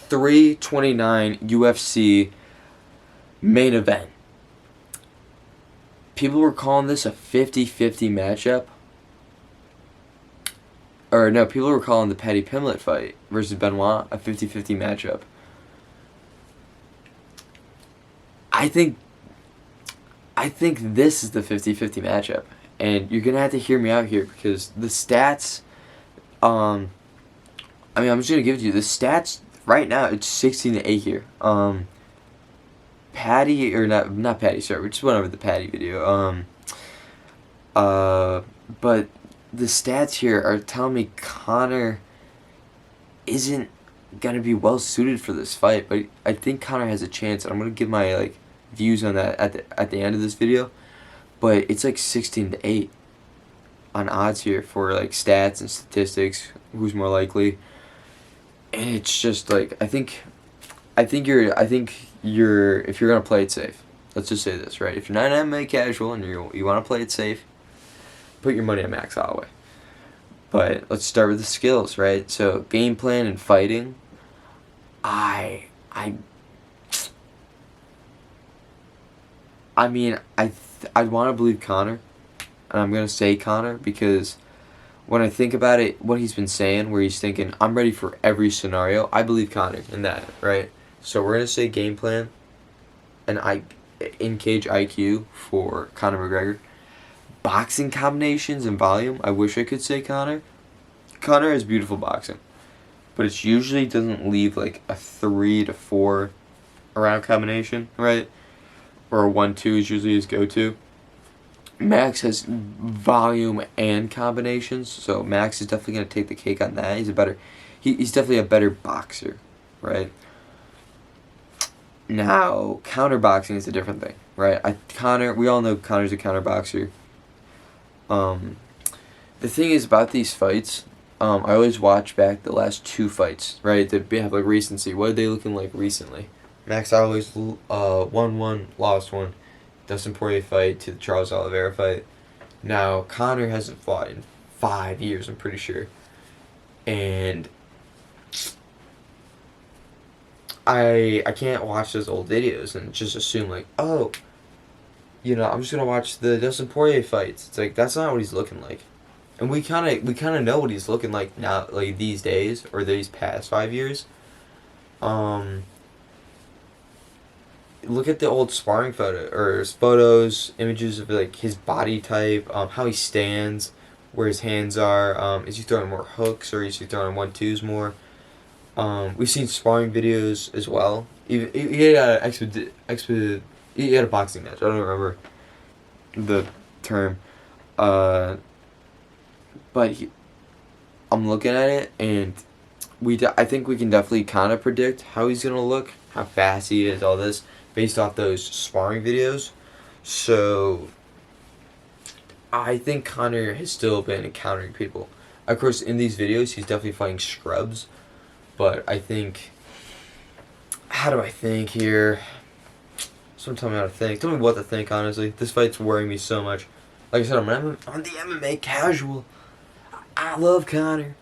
329 UFC main event. People were calling this a 50-50 matchup. Or no, people were calling the Paddy Pimblett fight versus Benoit a 50-50 matchup. I think this is the 50-50 matchup. And you're going to have to hear me out here because the stats, I'm just going to give it to you. The stats right now, it's 16-8 here. Paddy, or not Paddy, sorry, we just went over the Paddy video. But the stats here are telling me Conor isn't going to be well suited for this fight, but I think Conor has a chance. And I'm going to give my views on that at the end of this video. But it's 16-8 on odds here for stats and statistics, who's more likely. And it's just I think you're if you're gonna play it safe, let's just say this, right? If you're not an MMA casual and you want to play it safe, put your money on Max Holloway. But let's start with the skills, right? So game plan and fighting, I'd want to believe Conor, and I'm gonna say Conor because when I think about it, what he's been saying, where he's thinking, I'm ready for every scenario, I believe Conor in that, right? So we're going to say game plan and in-cage IQ for Conor McGregor. Boxing combinations and volume, I wish I could say Conor. Conor has beautiful boxing, but it usually doesn't leave a 3 to 4 round combination, right? Or a 1-2 is usually his go-to. Max has volume and combinations, so Max is definitely going to take the cake on that. He's definitely a better boxer, right? Now, counterboxing is a different thing, right? We all know Conor's a counterboxer. The thing is about these fights, I always watch back the last 2 fights, right? That have recency. What are they looking like recently? Max always won 1, lost 1. Dustin Poirier fight to the Charles Oliveira fight. Now, Conor hasn't fought in 5 years, I'm pretty sure. And I can't watch those old videos and just assume I'm just gonna watch the Dustin Poirier fights. It's that's not what he's looking like. And we kinda know what he's looking like now, these days or these past 5 years. Look at the old sparring photos, images of his body type, how he stands, where his hands are. Is he throwing more hooks or is he throwing 1-2s more? We've seen sparring videos as well. He had he had a boxing match. I don't remember the term. But I'm looking at it and I think we can definitely kind of predict how he's gonna look, how fast he is, all this, based off those sparring videos. So I think Conor has still been encountering people. Of course, in these videos, he's definitely fighting scrubs. But I think, how do I think here? Someone tell me how to think. Tell me what to think, honestly. This fight's worrying me so much. Like I said, I'm the MMA casual. I love Conor.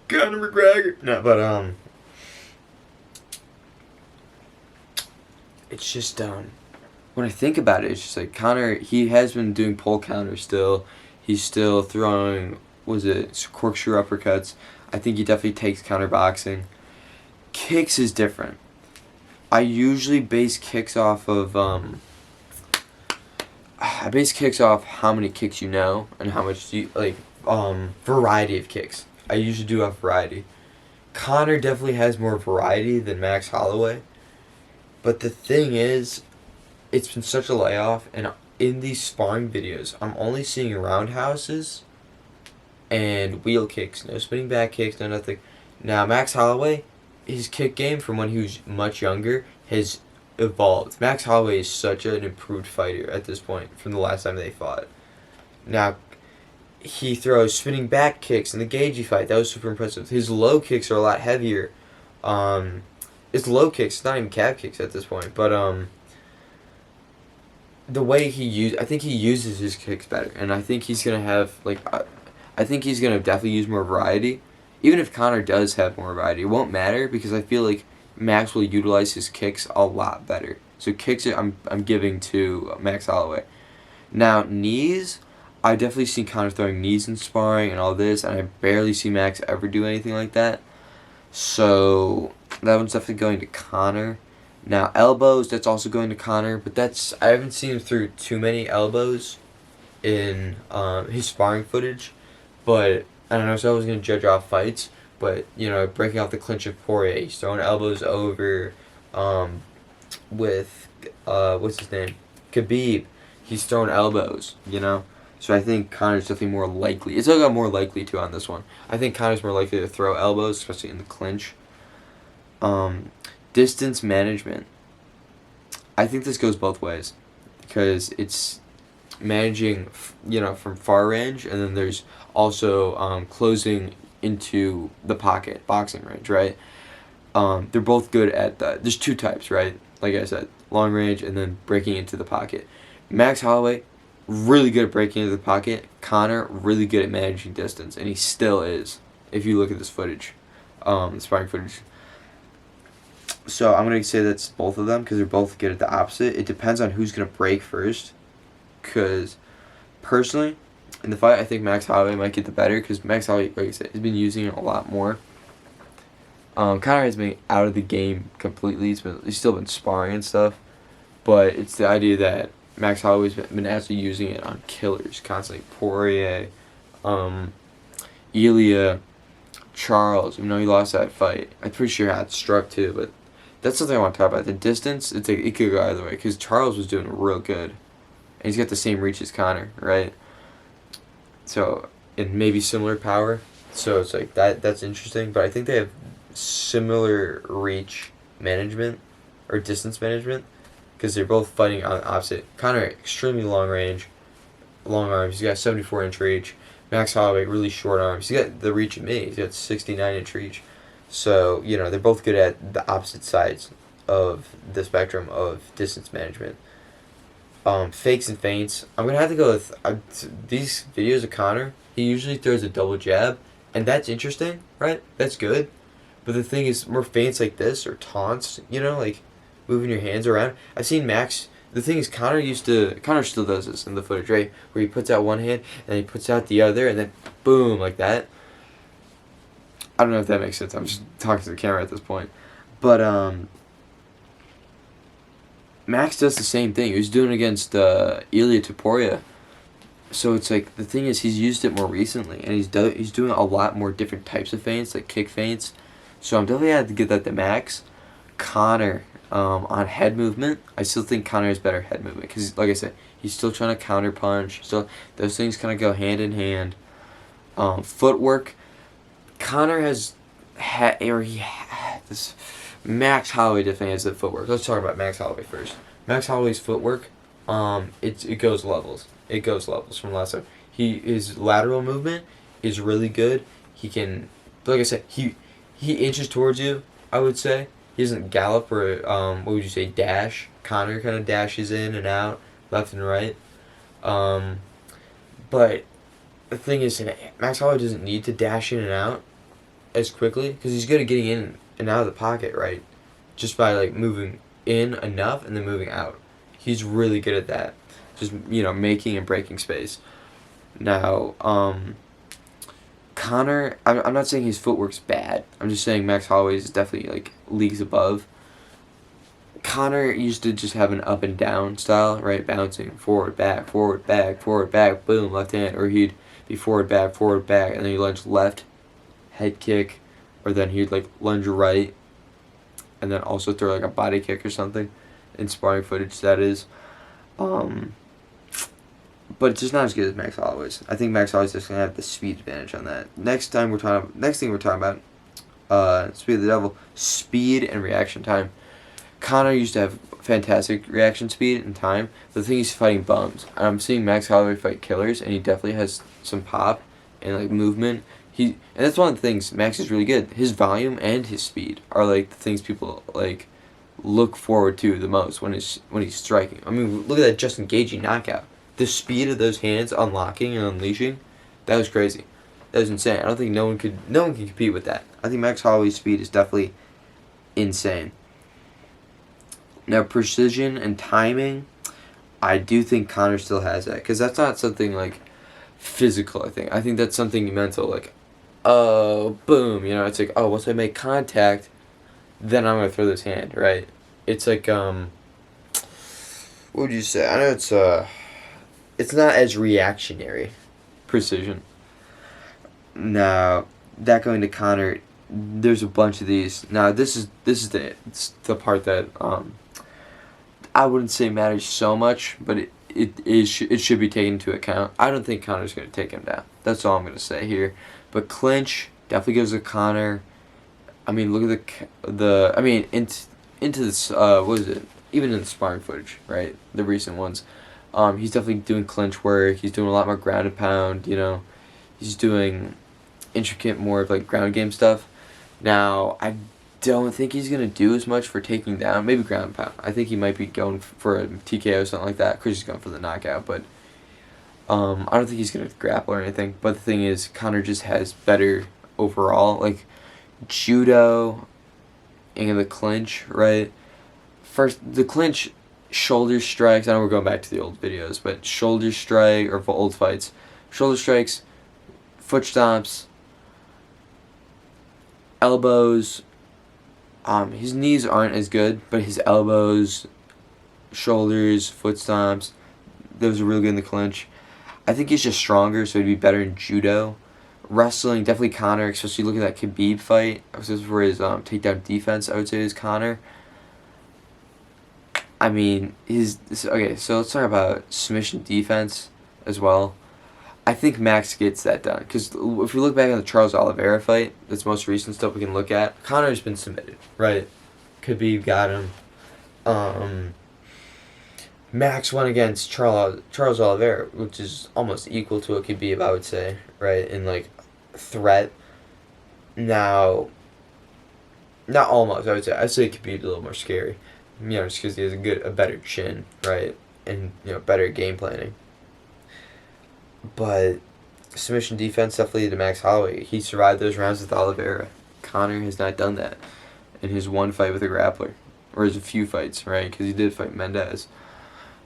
Conor McGregor. No, but, it's just, when I think about it, it's just Conor, he has been doing pole counters still. He's still throwing, corkscrew uppercuts. I think he definitely takes counterboxing. Kicks is different. I usually base kicks off of, how many kicks you know and how much variety of kicks. I usually do have variety. Conor definitely has more variety than Max Holloway. But the thing is, it's been such a layoff, and in these sparring videos, I'm only seeing roundhouses and wheel kicks, no spinning back kicks, no nothing. Now, Max Holloway, his kick game from when he was much younger has evolved. Max Holloway is such an improved fighter at this point from the last time they fought. Now, he throws spinning back kicks in the Gagey fight. That was super impressive. His low kicks are a lot heavier. It's low kicks, not even calf kicks at this point. But the way I think he uses his kicks better, and I think he's gonna have I think he's gonna definitely use more variety. Even if Conor does have more variety, it won't matter because I feel like Max will utilize his kicks a lot better. So kicks, I'm giving to Max Holloway. Now knees, I definitely see Conor throwing knees in sparring and all this, and I barely see Max ever do anything like that. So that one's definitely going to Conor. Now elbows, that's also going to Conor, but I haven't seen him through too many elbows in his sparring footage. But I don't know, so I was gonna judge off fights, but breaking off the clinch of Poirier, he's throwing elbows over with what's his name? Khabib. He's throwing elbows, So I think Conor's definitely more likely. It's got more likely to on this one. I think Conor's more likely to throw elbows, especially in the clinch. Distance management. I think this goes both ways, because it's managing, from far range, and then there's also closing into the pocket, boxing range, right? They're both good at that. There's two types, right? Like I said, long range and then breaking into the pocket. Max Holloway, really good at breaking into the pocket. Conor, really good at managing distance, and he still is, if you look at this footage, the sparring footage. So I'm going to say that's both of them, because they're both good at the opposite. It depends on who's going to break first, because personally, in the fight, I think Max Holloway might get the better, because Max Holloway, like I said, has been using it a lot more. Conor has been out of the game completely. He's still been sparring and stuff, but it's the idea that Max Holloway's been actually using it on killers constantly. Poirier, Ilya, Charles. Even though he lost that fight, I'm pretty sure he had struck too. But that's something I want to talk about. The distance, it could go either way, because Charles was doing real good, and he's got the same reach as Conor, right? So, and maybe similar power. So it's like that's interesting. But I think they have similar reach management or distance management, because they're both fighting on opposite. Conor, extremely long range, long arms. He's got 74-inch reach. Max Holloway, really short arms. He's got the reach of me. He's got 69-inch reach. So, they're both good at the opposite sides of the spectrum of distance management. Fakes and feints. I'm going to have to go with these videos of Conor. He usually throws a double jab, and that's interesting, right? That's good. But the thing is, more feints like this, or taunts, like moving your hands around. I've seen Max. The thing is, Conor still does this in the footage, right? Where he puts out one hand, and he puts out the other, and then boom, like that. I don't know if that makes sense. I'm just talking to the camera at this point. But, Max does the same thing. He was doing it against Ilya Topuria. So it's like, the thing is, he's used it more recently, and he's doing a lot more different types of feints, like kick feints. So I'm definitely had to give that to Max. Conor, on head movement, I still think Conor has better head movement, because, like I said, he's still trying to counter punch. So those things kind of go hand in hand. Footwork, Conor has this. Max Holloway definitely has the footwork. Let's talk about Max Holloway first. Max Holloway's footwork, it goes levels. It goes levels from last time. His lateral movement is really good. He can, like I said, he inches towards you, I would say. He doesn't gallop or, what would you say, dash. Conor kind of dashes in and out, left and right. But the thing is, Max Holloway doesn't need to dash in and out as quickly, because he's good at getting in and out of the pocket, right? Just by, like, moving in enough and then moving out. He's really good at that. Just, making and breaking space. Now, Conor, I'm not saying his footwork's bad. I'm just saying Max Holloway is definitely, like, leagues above. Conor used to just have an up and down style, right? Bouncing forward, back, boom, left hand. Or he'd be forward, back, and then he'd lunge left, head kick, or then he'd, like, lunge right, and then also throw, like, a body kick or something. In sparring footage, that is. But it's just not as good as Max Holloway's. I think Max Holloway's just gonna have the speed advantage on that. Next thing we're talking about, speed of the devil, speed and reaction time. Conor used to have fantastic reaction speed and time, but the thing he's fighting bums. I'm seeing Max Holloway fight killers, and he definitely has some pop and, like, movement. And that's one of the things Max is really good. His volume and his speed are, like, the things people, like, look forward to the most when he's striking. I mean, look at that Justin Gaethje knockout. The speed of those hands unlocking and unleashing, that was crazy. That was insane. I don't think no one can compete with that. I think Max Holloway's speed is definitely insane. Now, precision and timing, I do think Conor still has that, because that's not something like physical. I think that's something mental, like, oh, boom, it's like, oh, once I make contact, then I'm gonna throw this hand, right? It's like, what would you say? I know it's not as reactionary precision. Now, that going to Conor, there's a bunch of these. Now, this is the part that I wouldn't say matters so much, but it should be taken into account. I don't think Conor's going to take him down. That's all I'm going to say here. But clinch definitely gives a Conor. I mean, look at into this, what is it? Even in the sparring footage, right? The recent ones. He's definitely doing clinch work. He's doing a lot more ground and pound, He's doing intricate, more of like ground game stuff. Now, I don't think he's going to do as much for taking down. Maybe ground and pound. I think he might be going for a TKO or something like that. Chris is going for the knockout, but I don't think he's going to grapple or anything. But the thing is, Conor just has better overall, like, judo and the clinch, right? First, the clinch, shoulder strikes. I know we're going back to the old videos, but shoulder strike, or for old fights, shoulder strikes, foot stomps, elbows. His knees aren't as good, but his elbows, shoulders, foot stomps, those are really good in the clinch. I think he's just stronger, so he'd be better in judo. Wrestling, definitely Conor, especially look at that Khabib fight. This is for his takedown defense, I would say, is Conor. I mean, okay, so let's talk about submission defense as well. I think Max gets that done, because if we look back on the Charles Oliveira fight, that's most recent stuff we can look at, Conor's been submitted, right? Khabib got him. Max went against Charles Oliveira, which is almost equal to a Khabib, I would say, right, in like threat. Now, not almost, I would say. I'd say Khabib's a little more scary, just because he has a better chin, right, and better game planning. But submission defense definitely to Max Holloway. He survived those rounds with Oliveira. Conor has not done that in his one fight with a grappler, or his a few fights, right? Because he did fight Mendez.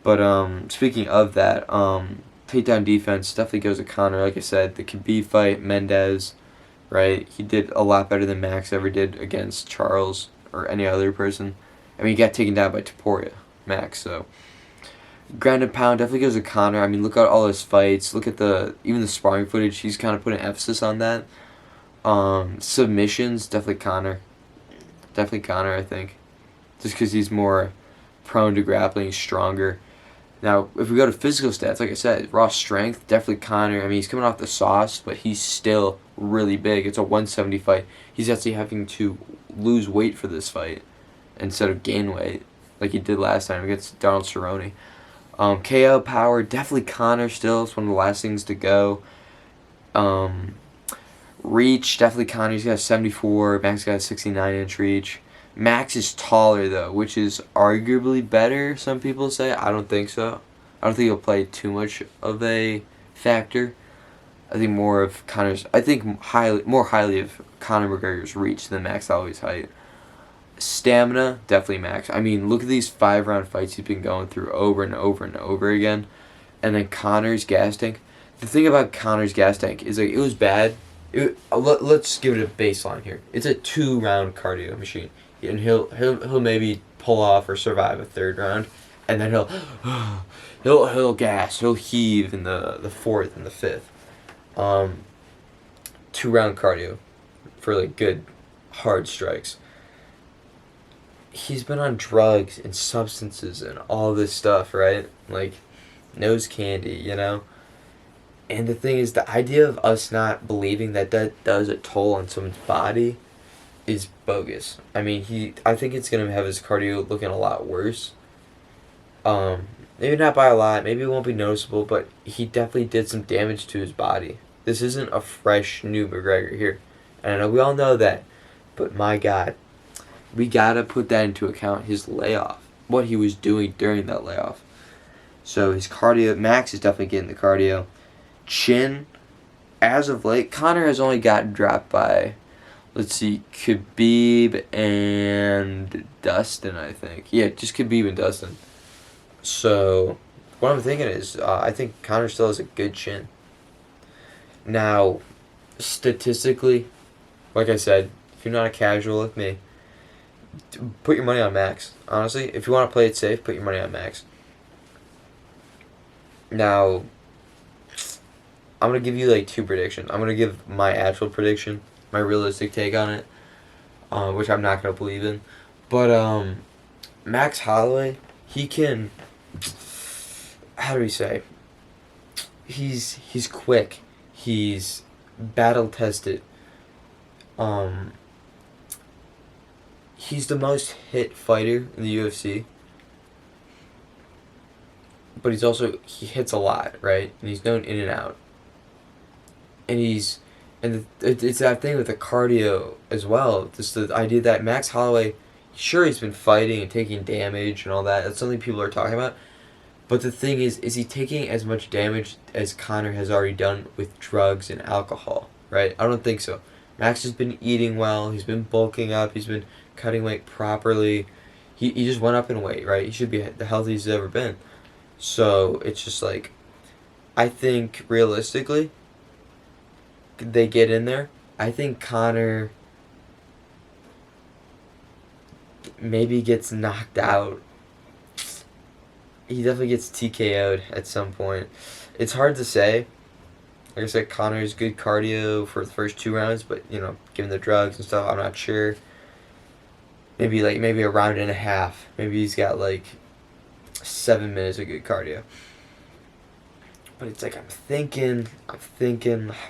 But speaking of that, takedown defense definitely goes to Conor. Like I said, the Khabib fight, Mendez, right? He did a lot better than Max ever did against Charles or any other person. I mean, he got taken down by Topuria, Max, so. Ground and pound definitely goes to Conor. I mean, look at all his fights. Look at even the sparring footage. He's kind of putting emphasis on that. Submissions, definitely Conor. Definitely Conor, I think. Just because he's more prone to grappling, he's stronger. Now, if we go to physical stats, like I said, raw strength, definitely Conor. I mean, he's coming off the sauce, but he's still really big. It's a 170 fight. He's actually having to lose weight for this fight instead of gain weight, like he did last time against Donald Cerrone. KO power, definitely Conor still. It's one of the last things to go. Reach, definitely Conor. He's got a 74. Max got a 69-inch reach. Max is taller, though, which is arguably better, some people say. I don't think so. I don't think he'll play too much of a factor. I think more of Conor's... I think more highly of Conor McGregor's reach than Max Holloway's height. Stamina, definitely Max. I mean, look at these 5-round fights he's been going through over and over and over again. And then Conor's gas tank. The thing about Conor's gas tank is, like, it was bad. Let's give it a baseline here. It's a 2-round cardio machine. And he'll maybe pull off or survive a 3rd round. And then he'll gas. He'll heave in the 4th and the 5th. 2-round cardio for, like, good hard strikes. He's been on drugs and substances and all this stuff, right? Like, nose candy, And the thing is, the idea of us not believing that does a toll on someone's body is bogus. I mean, I think it's going to have his cardio looking a lot worse. Maybe not by a lot, maybe it won't be noticeable, but he definitely did some damage to his body. This isn't a fresh, new McGregor here. And I know we all know that, but my God, we gotta put that into account, his layoff, what he was doing during that layoff. So his cardio, Max is definitely getting the cardio. Chin, as of late, Conor has only gotten dropped by let's see, Khabib and Dustin, I think. Yeah, just Khabib and Dustin. So, what I'm thinking is, I think Conor still has a good chin. Now, statistically, like I said, if you're not a casual like me, put your money on Max. Honestly, if you want to play it safe, put your money on Max. Now, I'm gonna give you like two predictions. I'm gonna give my actual prediction, my realistic take on it, which I'm not gonna believe in. But Max Holloway, he can. How do we say? He's quick. He's battle tested. He's the most hit fighter in the UFC. But he hits a lot, right? And he's known in and out. And it's that thing with the cardio as well. Just the idea that Max Holloway, sure, he's been fighting and taking damage and all that. That's something people are talking about. But the thing is he taking as much damage as Conor has already done with drugs and alcohol, right? I don't think so. Max has been eating well. He's been bulking up. He's been cutting weight properly. He just went up in weight, right? He should be the healthiest he's ever been. So it's just like, I think realistically, they get in there. I think Conor maybe gets knocked out. He definitely gets TKO'd at some point. It's hard to say. Like I said, Conor's good cardio for the first 2 rounds, but given the drugs and stuff, I'm not sure. Maybe a round and a half. Maybe he's got 7 minutes of good cardio. But it's like I'm thinking,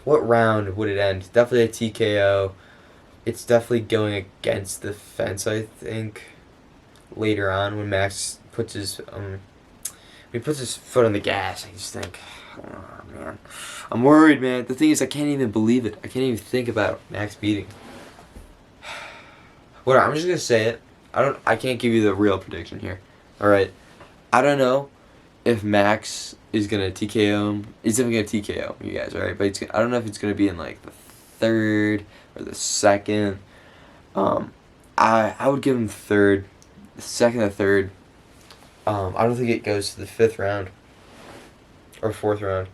what round would it end? Definitely a TKO. It's definitely going against the fence, I think. Later on, when Max puts his foot on the gas, I just think, oh man, I'm worried, man. The thing is, I can't even believe it. I can't even think about Max beating. Whatever, I'm just gonna say it. I can't give you the real prediction here. All right, I don't know if Max is gonna TKO him. He's definitely gonna TKO you guys, all right? But I don't know if it's gonna be in the third or the second. I would give him third, the second or third. I don't think it goes to the 5th round or 4th round.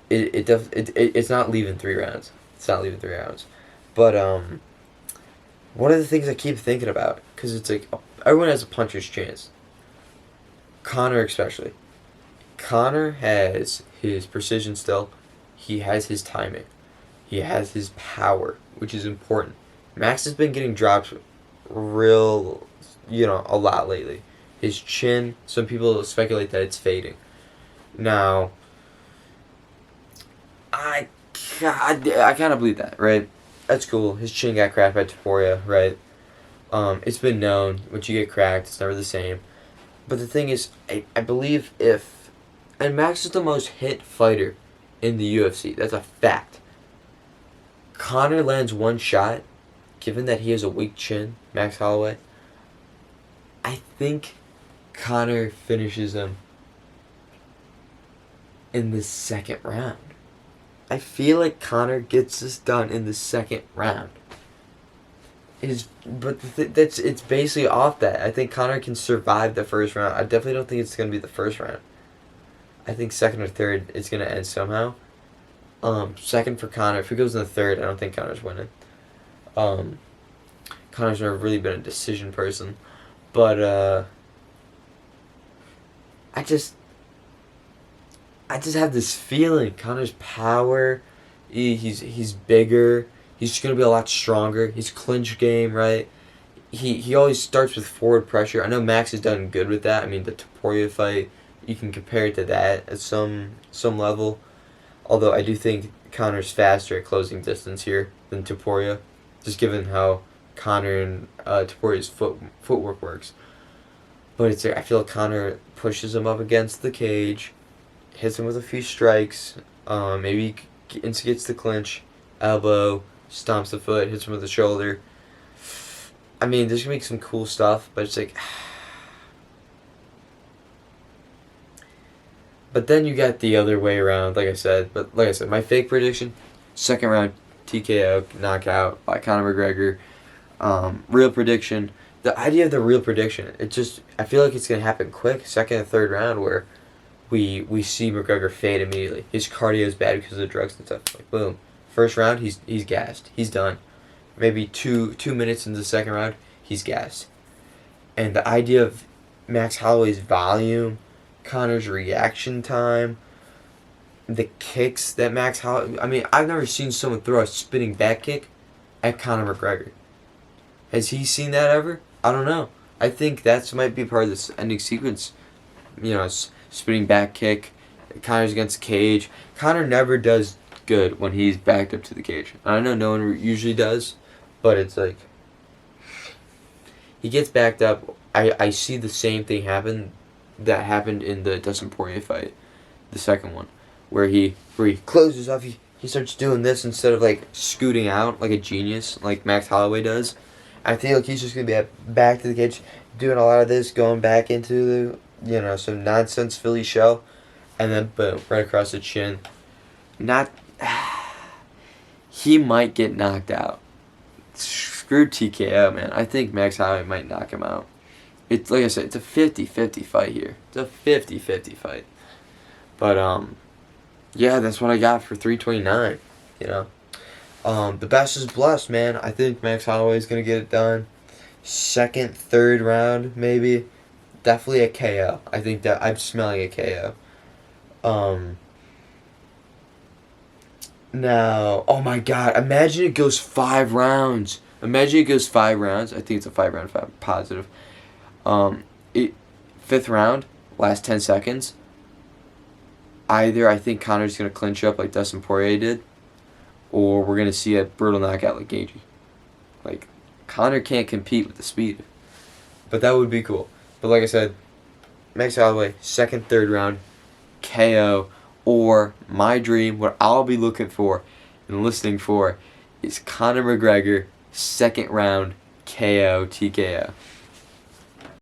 It's not leaving 3 rounds. It's not leaving 3 rounds. But one of the things I keep thinking about, because it's like everyone has a puncher's chance. Conor especially. Conor has his precision still. He has his timing. He has his power, which is important. Max has been getting dropped a lot lately. His chin, some people speculate that it's fading. Now, I kind of believe that, right? That's cool. His chin got cracked by Topuria, right? It's been known, once you get cracked, it's never the same. But the thing is, I believe and Max is the most hit fighter in the UFC. That's a fact. Conor lands one shot, given that he has a weak chin, Max Holloway, I think Conor finishes him in the 2nd round. I feel like Conor gets this done in the 2nd round. It's basically off that. I think Conor can survive the 1st round. I definitely don't think it's going to be the 1st round. I think 2nd or 3rd, it's going to end somehow. 2nd for Conor. If he goes in the 3rd, I don't think Conor's winning. Conor's never really been a decision person. But I just have this feeling Conor's power, he's bigger, he's just gonna be a lot stronger. His clinch game, right? He always starts with forward pressure. I know Max has done good with that. I mean, the Topuria fight, you can compare it to that at some level. Although I do think Conor's faster at closing distance here than Topuria, just given how Conor and Topuria's footwork works. But I feel like Conor pushes him up against the cage, hits him with a few strikes, maybe instigates the clinch, elbow, stomps the foot, hits him with the shoulder. I mean, there's going to be some cool stuff, but it's like... But then you got the other way around, like I said. But like I said, my fake prediction, 2nd round TKO, knockout by Conor McGregor. Real prediction. The idea of the real prediction, I feel like it's going to happen quick, second and third round, where we see McGregor fade immediately. His cardio is bad because of the drugs and stuff. Like, boom. First round, he's gassed. He's done. Maybe 2 minutes into the second round, he's gassed. And the idea of Max Holloway's volume, Conor's reaction time, the kicks that Max Holloway... I mean, I've never seen someone throw a spinning back kick at Conor McGregor. Has he seen that ever? I don't know. I think that might be part of this ending sequence. You know, spinning back kick. Conor's against the cage. Conor never does good when he's backed up to the cage. I know no one usually does, but it's like... He gets backed up. I see the same thing happen that happened in the Dustin Poirier fight. The second one. Where he closes off. He starts doing this instead of like scooting out like a genius like Max Holloway does. I feel like he's just going to be back to the cage doing a lot of this, going back into the, some nonsense Philly show. And then boom, right across the chin. He might get knocked out. Screw TKO, man. I think Max Holloway might knock him out. It's like I said, it's a 50-50 fight here. It's a 50-50 fight. But yeah, that's what I got for 329. The best is blessed, man. I think Max Holloway's gonna get it done. Second, third round, maybe. Definitely a KO. I think that I'm smelling a KO. Now, oh my God! Imagine it goes 5 rounds. I think it's a 5-round positive. Fifth round, last 10 seconds. Either I think Conor's gonna clinch up like Dustin Poirier did, or we're gonna see a brutal knockout like Gaethje. Like, Conor can't compete with the speed, but that would be cool. But like I said, Max Holloway, second, third round, KO, or my dream, what I'll be looking for and listening for, is Conor McGregor, second round, KO, TKO.